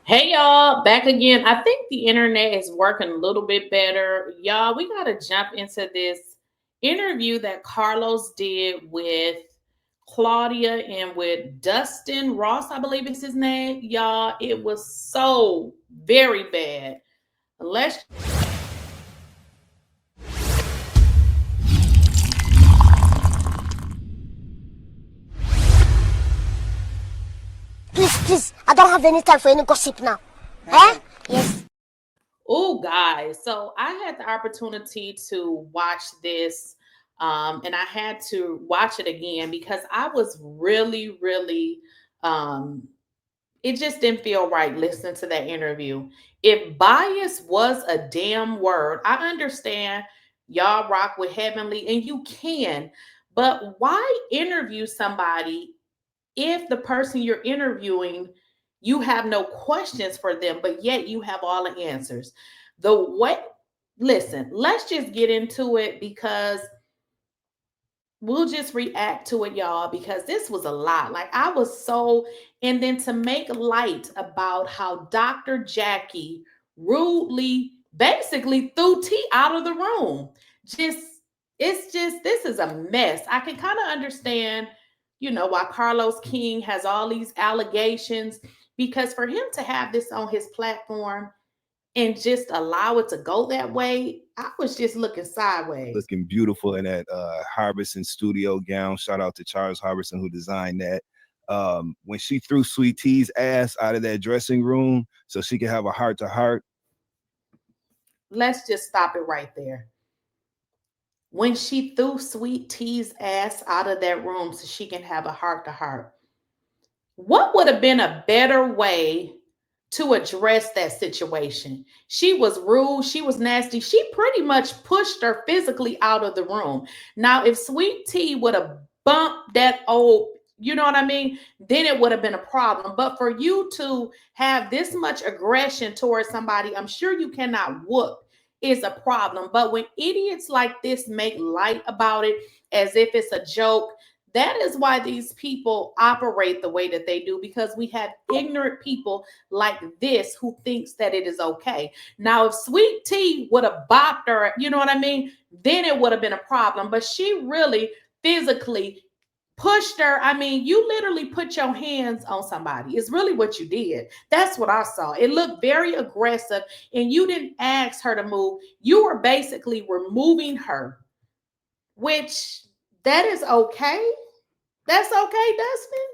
Hey y'all, back again. I think the internet is working a little bit better. Y'all, we got to jump into this interview that Carlos did with Claudia and with Dustin Ross, I believe is his name. Y'all, it was so very bad. Let's Please, I don't have any time for any gossip now. Eh? Yes. Oh, guys. So I had the opportunity to watch this, and I had to watch it again because I was really, um, it just didn't feel right listening to that interview. If bias was a damn word, I understand y'all rock with Heavenly and you can, but why interview somebody if the person you're interviewing, you have no questions for them, but yet you have all the answers? The what? Listen, let's just get into it because we'll just react to it, y'all, because this was a lot. Like, I was so, and then to make light about how Dr. Jackie rudely basically threw T out of the room. Just, it's just, this is a mess. I can kind of understand, why Carlos King has all these allegations, because for him to have this on his platform and just allow it to go that way, I was just looking sideways. Looking beautiful in that Harbison studio gown. Shout out to Charles Harbison who designed that. When she threw Sweet T's ass out of that dressing room so she could have a heart to heart. Let's just stop it right there. When she threw Sweet T's ass out of that room so she can have a heart to heart, what would have been a better way to address that situation? She was rude, she was nasty, she pretty much pushed her physically out of the room. Now, if Sweet T would have bumped that old, you know what I mean, then it would have been a problem. But for you to have this much aggression towards somebody, I'm sure you cannot whoop, is a problem. But when idiots like this make light about it as if it's a joke, that is why these people operate the way that they do, because we have ignorant people like this who thinks that it is okay. Now, if Sweet Tea would have bopped her, you know what I mean, then it would have been a problem. But she really physically pushed her. I mean, you literally put your hands on somebody. It's really what you did. That's what I saw. It looked very aggressive, and you didn't ask her to move. You were basically removing her, which that is okay. That's okay, Dustin.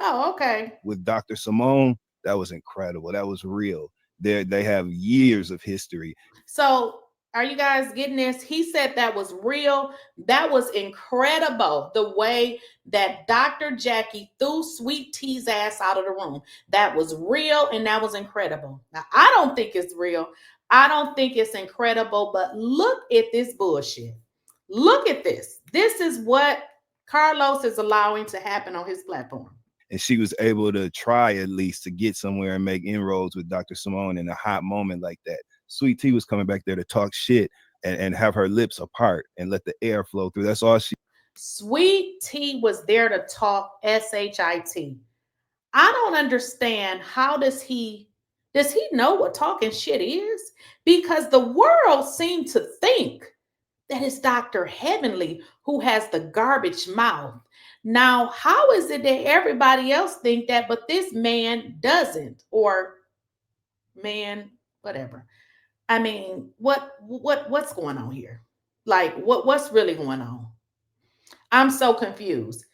Oh, okay. With Dr. Simone, that was incredible. That was real. They have years of history. So, are you guys getting this? He said that was real. That was incredible. The way that Dr. Jackie threw Sweet T's ass out of the room. That was real and that was incredible. Now, I don't think it's real. I don't think it's incredible, but look at this bullshit. Look at this. This is what Carlos is allowing to happen on his platform. And she was able to try at least to get somewhere and make inroads with Dr. Simone in a hot moment like that. Sweet Tea was coming back there to talk shit and have her lips apart and let the air flow through. That's all she. Sweet Tea was there to talk shit. I don't understand, how does he know what talking shit is? Because the world seemed to think that it's Dr. Heavenly who has the garbage mouth. Now, how is it that everybody else think that, but this man doesn't? Or man, whatever. I mean, what's going on here? Like, what's really going on? I'm so confused.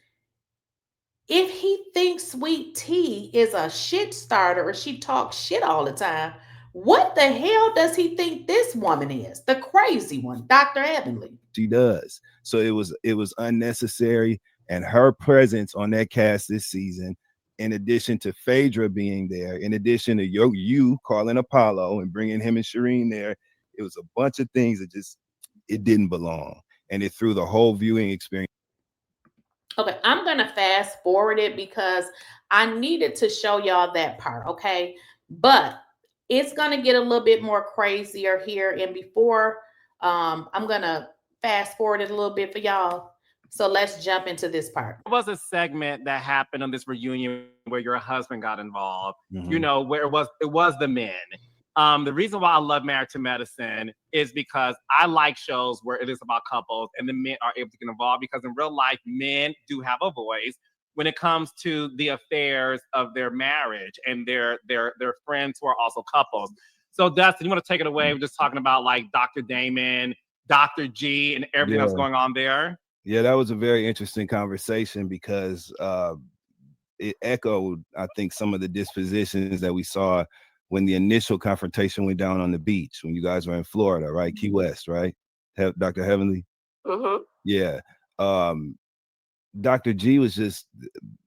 If he thinks Sweet Tea is a shit starter or she talks shit all the time, what the hell does he think this woman is? The crazy one, Dr. Heavenly. She does. So it was unnecessary. And her presence on that cast this season, in addition to Phaedra being there, in addition to you calling Apollo and bringing him and Shireen there, it was a bunch of things that just, it didn't belong. And it threw the whole viewing experience. Okay, I'm going to fast forward it because I needed to show y'all that part, okay? But it's going to get a little bit more crazier here. And before I'm going to fast forward it a little bit for y'all, So let's jump into this part. There was a segment that happened on this reunion where your husband got involved, Mhm. you know, where it was the men. The reason why I love Married to Medicine is because I like shows where it is about couples and the men are able to get involved, because in real life, men do have a voice when it comes to the affairs of their marriage and their friends who are also couples. So Dustin, you want to take it away? We're just talking about like Dr. Damon, Dr. G, and everything that's going on there. Yeah, that was a very interesting conversation because it echoed, I think, some of the dispositions that we saw when the initial confrontation went down on the beach when you guys were in Florida, right? Key West, right? Dr. Heavenly? Mm-hmm. Yeah. Dr. G was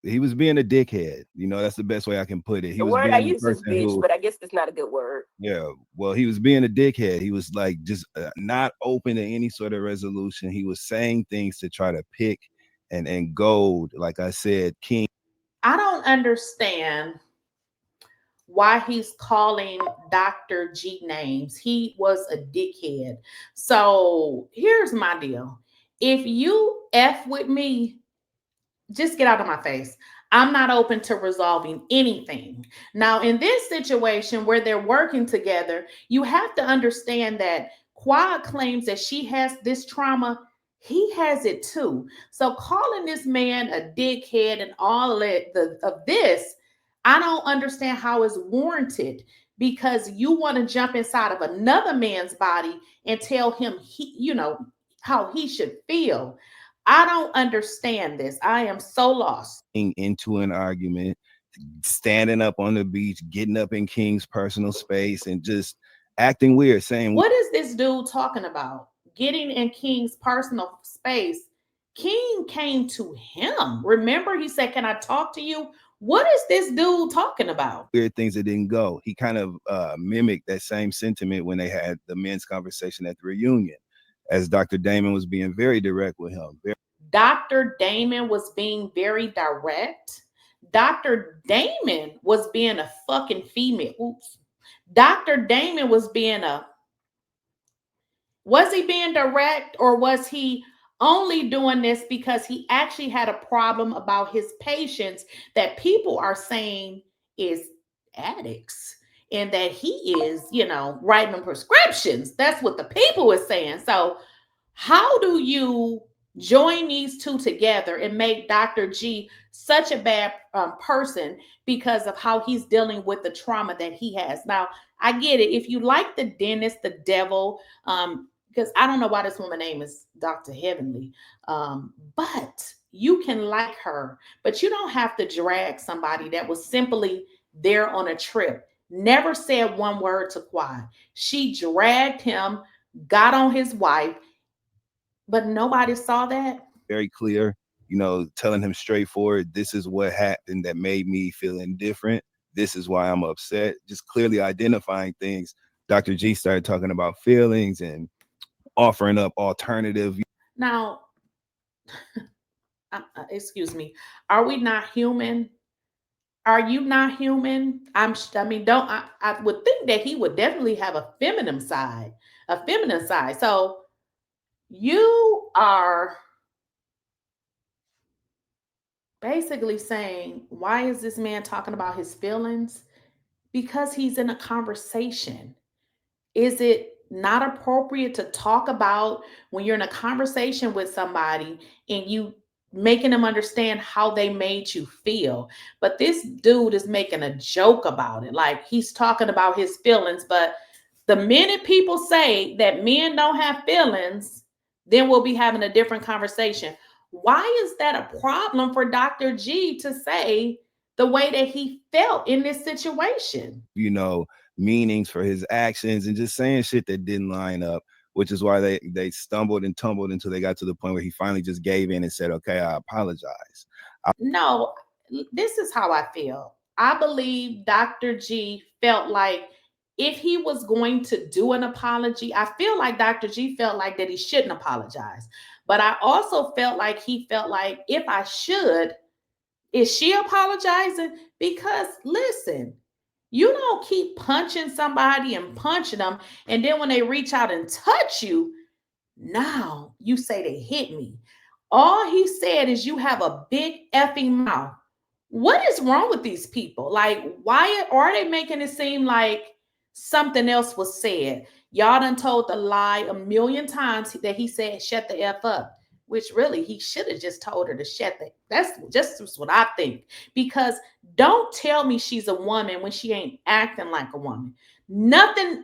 he was being a dickhead. You know, that's the best way I can put it. He The was word being I a use is person bitch, but I guess it's not a good word. Yeah, well, he was being a dickhead. He was like just not open to any sort of resolution. He was saying things to try to pick and gold, like I said, King. I don't understand why he's calling Dr. G names. He was a dickhead. So here's my deal. If you F with me, just get out of my face. I'm not open to resolving anything. Now, in this situation where they're working together, you have to understand that Quad claims that she has this trauma. He has it too. So calling this man a dickhead and all of this, I don't understand how it's warranted, because you want to jump inside of another man's body and tell him how he should feel. I don't understand this. I am so lost. Into an argument, standing up on the beach, getting up in King's personal space and just acting weird, saying, what is this dude talking about? Getting in King's personal space. King came to him. Remember, he said, "Can I talk to you?" What is this dude talking about? Weird things that didn't go. He kind of mimicked that same sentiment when they had the men's conversation at the reunion, as Dr. Damon was being very direct with him. Dr. Damon was being very direct. Dr. Damon was being a fucking female. Oops. Dr. Damon was he being direct, or was he only doing this because he actually had a problem about his patients that people are saying is addicts, and that he is, writing them prescriptions? That's what the people is saying. So how do you join these two together and make Dr. G such a bad person because of how he's dealing with the trauma that he has? Now, I get it. If you like the dentist, the devil, because I don't know why this woman's name is Dr. Heavenly, but you can like her, but you don't have to drag somebody that was simply there on a trip, never said one word to Quad. She dragged him, got on his wife, but nobody saw that. Very clear, telling him straightforward, this is what happened that made me feel indifferent. This is why I'm upset. Just clearly identifying things. Dr. G started talking about feelings and offering up alternative. Now, excuse me, are we not human? Are you not human? I would think that he would definitely have a feminine side. So you are basically saying, why is this man talking about his feelings? Because he's in a conversation. Is it not appropriate to talk about when you're in a conversation with somebody and you making them understand how they made you feel? But this dude is making a joke about it. Like, he's talking about his feelings, but the minute people say that men don't have feelings, then we'll be having a different conversation. Why is that a problem for Dr. G to say the way that he felt in this situation? Meanings for his actions and just saying shit that didn't line up, which is why they stumbled and tumbled until they got to the point where he finally just gave in and said, okay, I apologize. No, this is how I feel. I believe Dr. G felt like if he was going to do an apology, I feel like Dr. G felt like that he shouldn't apologize. But I also felt like he felt like, if I should, is she apologizing? Because listen, you don't keep punching somebody and punching them, and then when they reach out and touch you, now you say they hit me. All he said is you have a big effing mouth. What is wrong with these people? Like, why are they making it seem like something else was said? Y'all done told the lie a million times that he said, shut the F up, which really he should have just told her to shut the, that's just what I think. Because don't tell me she's a woman when she ain't acting like a woman. Nothing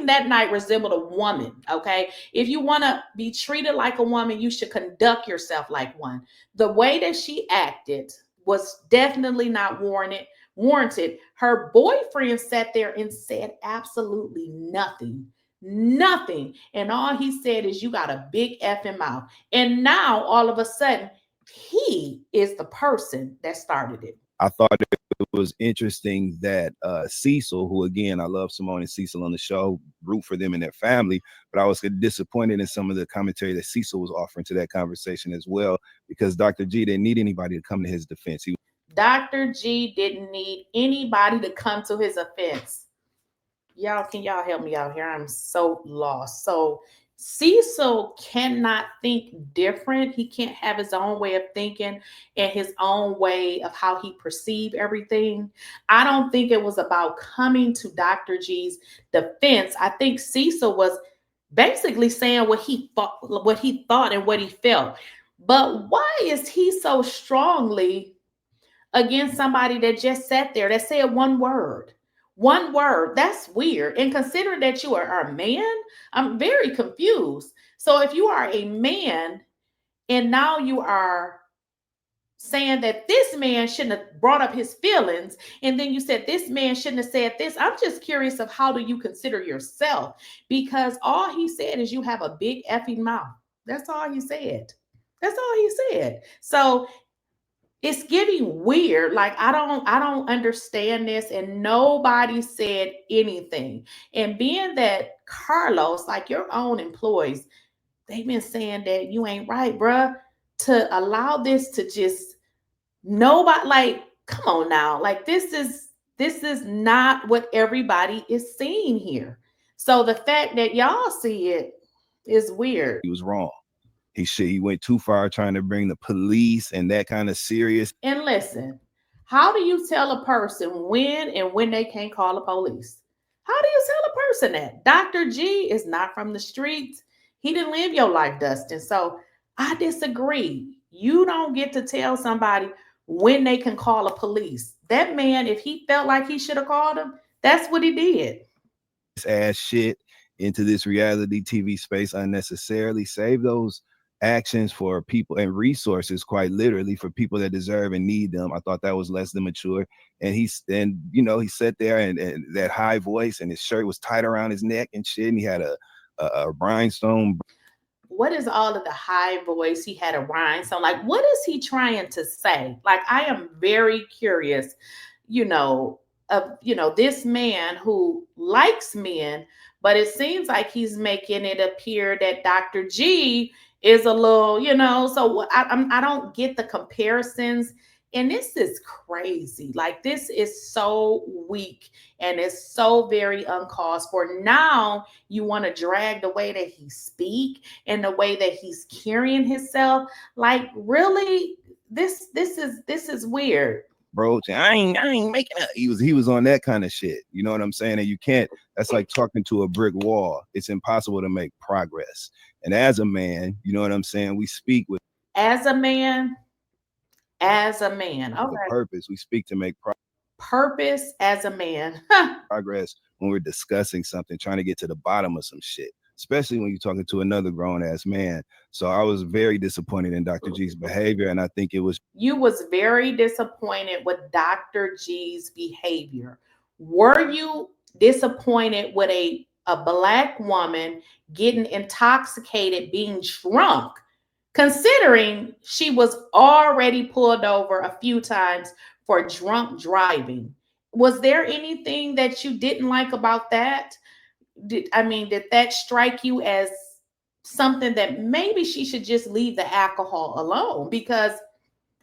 that night resembled a woman, okay? If you want to be treated like a woman, you should conduct yourself like one. The way that she acted was definitely not warranted. Her boyfriend sat there and said absolutely nothing. Nothing. And all he said is, you got a big effing mouth. And now all of a sudden, he is the person that started it. I thought it was interesting that Cecil, who again, I love Simone and Cecil on the show, root for them and their family, but I was disappointed in some of the commentary that Cecil was offering to that conversation as well, because Dr. G didn't need anybody to come to his defense. Dr. G didn't need anybody to come to his offense. Y'all, can y'all help me out here? I'm so lost. So Cecil cannot think different. He can't have his own way of thinking and his own way of how he perceived everything. I don't think it was about coming to Dr. G's defense. I think Cecil was basically saying what he thought and what he felt. But why is he so strongly against somebody that just sat there, that said one word? One word. That's weird. And considering that you are a man, I'm very confused. So if you are a man and now you are saying that this man shouldn't have brought up his feelings, and then you said this man shouldn't have said this, I'm just curious of how do you consider yourself? Because all he said is you have a big effing mouth. That's all he said. That's all he said. So it's getting weird. Like, I don't understand this, and nobody said anything. And being that Carlos, like your own employees, they've been saying that you ain't right, bruh, to allow this to just nobody, like, come on now. Like, this is not what everybody is seeing here. So the fact that y'all see it is weird. He was wrong. He went too far trying to bring the police and that kind of serious. And listen, how do you tell a person when they can't call the police? How do you tell a person that? Dr. G is not from the streets. He didn't live your life, Dustin. So I disagree. You don't get to tell somebody when they can call the police. That man, if he felt like he should have called them, that's what he did. Ass shit into this reality TV space unnecessarily. Save those actions for people and resources, quite literally, for people that deserve and need them. I thought that was less than mature. And he sat there and that high voice, and his shirt was tight around his neck and shit, and he had a rhinestone. What is all of the high voice? He had a rhinestone. Like, what is he trying to say? Like, I am very curious, of this man who likes men, but it seems like he's making it appear that Dr. G is a little, so I don't get the comparisons. And this is crazy. Like, this is so weak and it's so very uncalled for. Now you want to drag the way that he speak and the way that he's carrying himself. Like, really, this is weird. Bro, I ain't making it. He was on that kind of shit. You know what I'm saying? And you can't, that's like talking to a brick wall. It's impossible to make progress. And as a man, you know what I'm saying? We speak with as a man. Okay. The purpose. We speak to make purpose as a man. Progress when we're discussing something, trying to get to the bottom of some shit, especially when you're talking to another grown-ass man. So I was very disappointed in Dr. G's behavior, and I think it was... You was very disappointed with Dr. G's behavior. Were you disappointed with a Black woman getting intoxicated, being drunk, considering she was already pulled over a few times for drunk driving? Was there anything that you didn't like about that? Did that strike you as something that maybe she should just leave the alcohol alone? Because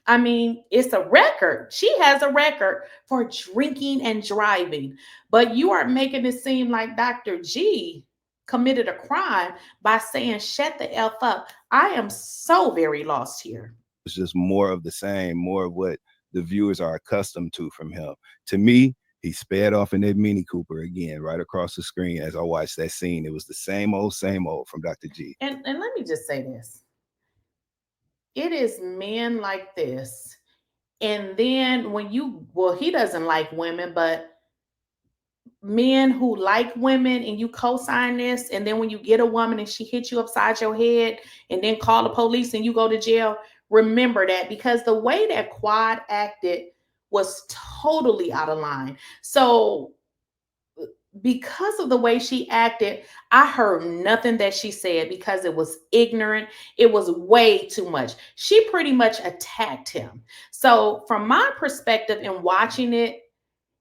it's a record. She has a record for drinking and driving, but you are making it seem like Dr. G committed a crime by saying, shut the F up. I am so very lost here. It's just more of the same, more of what the viewers are accustomed to from him. To me, he sped off in that Mini Cooper again, right across the screen as I watched that scene. It was the same old from Dr. G. And let me just say this. It is men like this. And then when he doesn't like women, but men who like women and you co-sign this, and then when you get a woman and she hits you upside your head and then call the police and you go to jail, remember that, because the way that Quad acted was totally out of line. So because of the way she acted, I heard nothing that she said because it was ignorant. It was way too much. She pretty much attacked him. So from my perspective in watching it,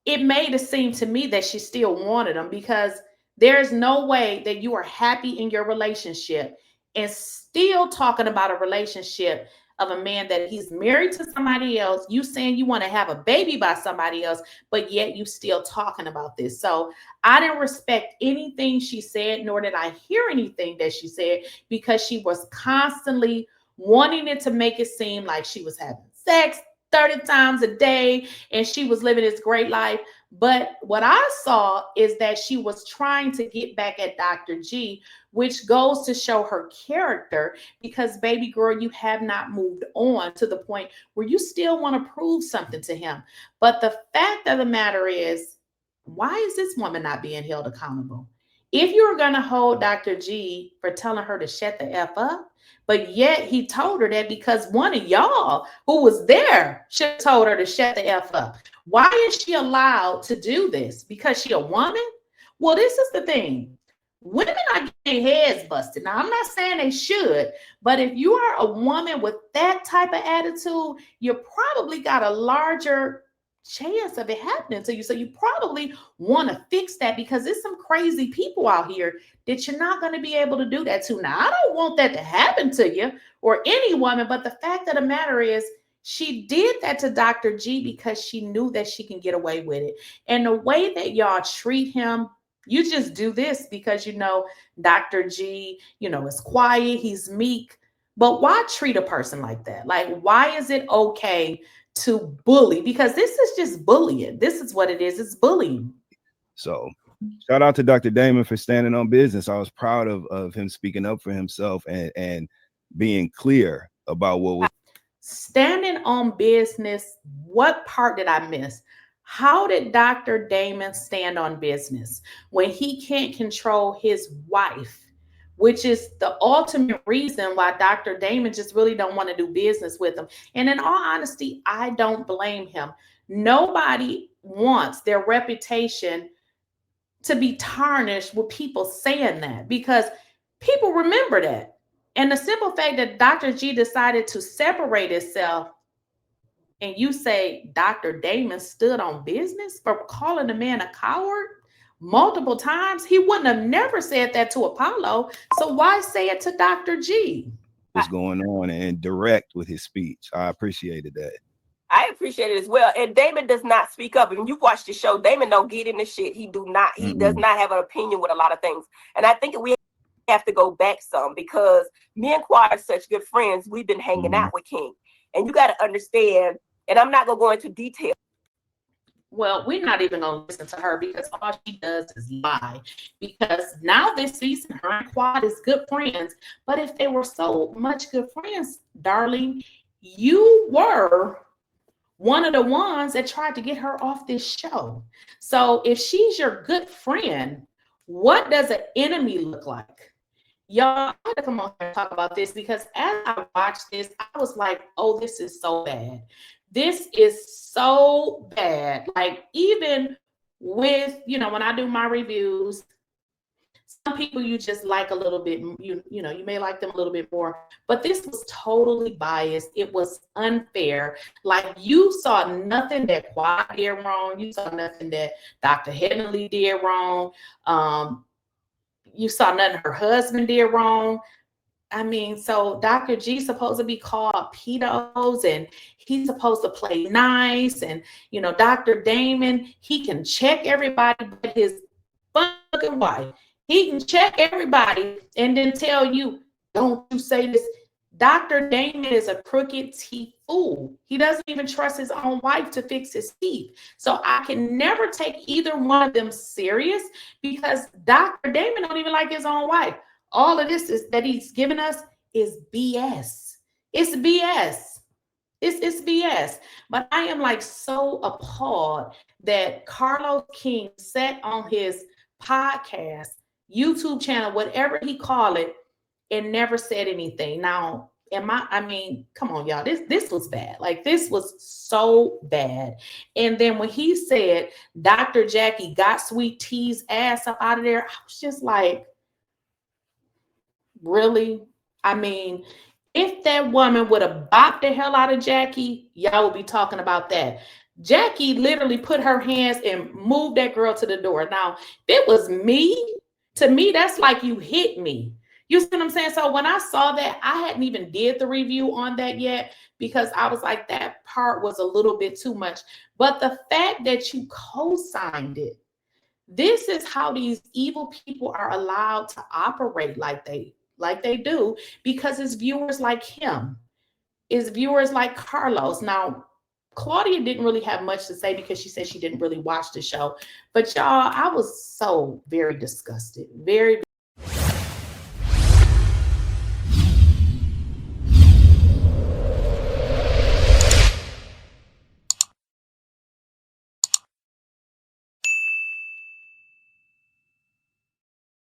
it made it seem to me that she still wanted him, because there's no way that you are happy in your relationship and still talking about a relationship of a man that he's married to somebody else. You saying you want to have a baby by somebody else, but yet you still talking about this. So I didn't respect anything she said, nor did I hear anything that she said, because she was constantly wanting it to make it seem like she was having sex 30 times a day and she was living this great life. But what I saw is that she was trying to get back at Dr. G, which goes to show her character, because baby girl, you have not moved on to the point where you still want to prove something to him. But the fact of the matter is, why is this woman not being held accountable? If you're going to hold Dr. G for telling her to shut the F up, but yet he told her that because one of y'all who was there should have told her to shut the F up. Why is she allowed to do this? Because she a woman? Well, this is the thing. Women are getting heads busted. Now, I'm not saying they should, but if you are a woman with that type of attitude, you probably got a larger chance of it happening to you. So you probably want to fix that, because there's some crazy people out here that you're not going to be able to do that to. Now, I don't want that to happen to you or any woman, but the fact of the matter is, she did that to Dr. G because she knew that she can get away with it. And the way that y'all treat him, you just do this because, Dr. G, is quiet, he's meek. But why treat a person like that? Like, why is it okay to bully? Because this is just bullying. This is what it is. It's bullying. So shout out to Dr. Damon for standing on business. I was proud of him speaking up for himself and being clear about what was standing on business. What part did I miss? How did Dr. Damon stand on business when he can't control his wife, which is the ultimate reason why Dr. Damon just really don't want to do business with him? And in all honesty, I don't blame him. Nobody wants their reputation to be tarnished with people saying that, because people remember that. And the simple fact that Dr. G decided to separate itself, and you say Dr. Damon stood on business for calling the man a coward multiple times, he wouldn't have never said that to Apollo. So why say it to Dr. G? Was going on, and direct with his speech. I appreciated that. I appreciate it as well. And Damon does not speak up. And you watch the show, Damon don't get in the shit. He does not have an opinion with a lot of things. And I think we have to go back some, because me and Quad are such good friends. We've been hanging out with King. And you got to understand, and I'm not going to go into detail. Well, we're not even going to listen to her, because all she does is lie. Because now this season, her and Quad is good friends. But if they were so much good friends, darling, you were one of the ones that tried to get her off this show. So if she's your good friend, what does an enemy look like? Y'all, I had to come on here and talk about this, because as I watched this, I was like, oh, this is so bad. This is so bad. Like, even with, when I do my reviews, some people you just like a little bit, you may like them a little bit more, but this was totally biased. It was unfair. Like, you saw nothing that Quad did wrong. You saw nothing that Dr. Heavenly did wrong. You saw nothing her husband did wrong. I mean, so Dr. G supposed to be called pedos, and he's supposed to play nice. And, Dr. Damon, he can check everybody but his fucking wife. He can check everybody and then tell you, don't you say this. Dr. Damon is a crooked teeth fool. He doesn't even trust his own wife to fix his teeth. So I can never take either one of them serious because Dr. Damon don't even like his own wife. All of this is that he's giving us is BS. It's BS. It's BS. But I am like so appalled that Carlos King sat on his podcast, YouTube channel, whatever he called it, and never said anything. Now, I mean, come on, y'all. This was bad. Like, this was so bad. And then when he said Dr. Jackie got Sweet T's ass up out of there, I was just like, really? I mean, if that woman would have bopped the hell out of Jackie, y'all would be talking about that. Jackie literally put her hands and moved that girl to the door. Now, if it was me, to me, that's like you hit me. You see what I'm saying? So when I saw that, I hadn't even did the review on that yet because I was like, that part was a little bit too much. But the fact that you co-signed it, this is how these evil people are allowed to operate like they do, because it's viewers like him, it's viewers like Carlos. Now, Claudia didn't really have much to say because she said she didn't really watch the show. But y'all, I was so very disgusted, very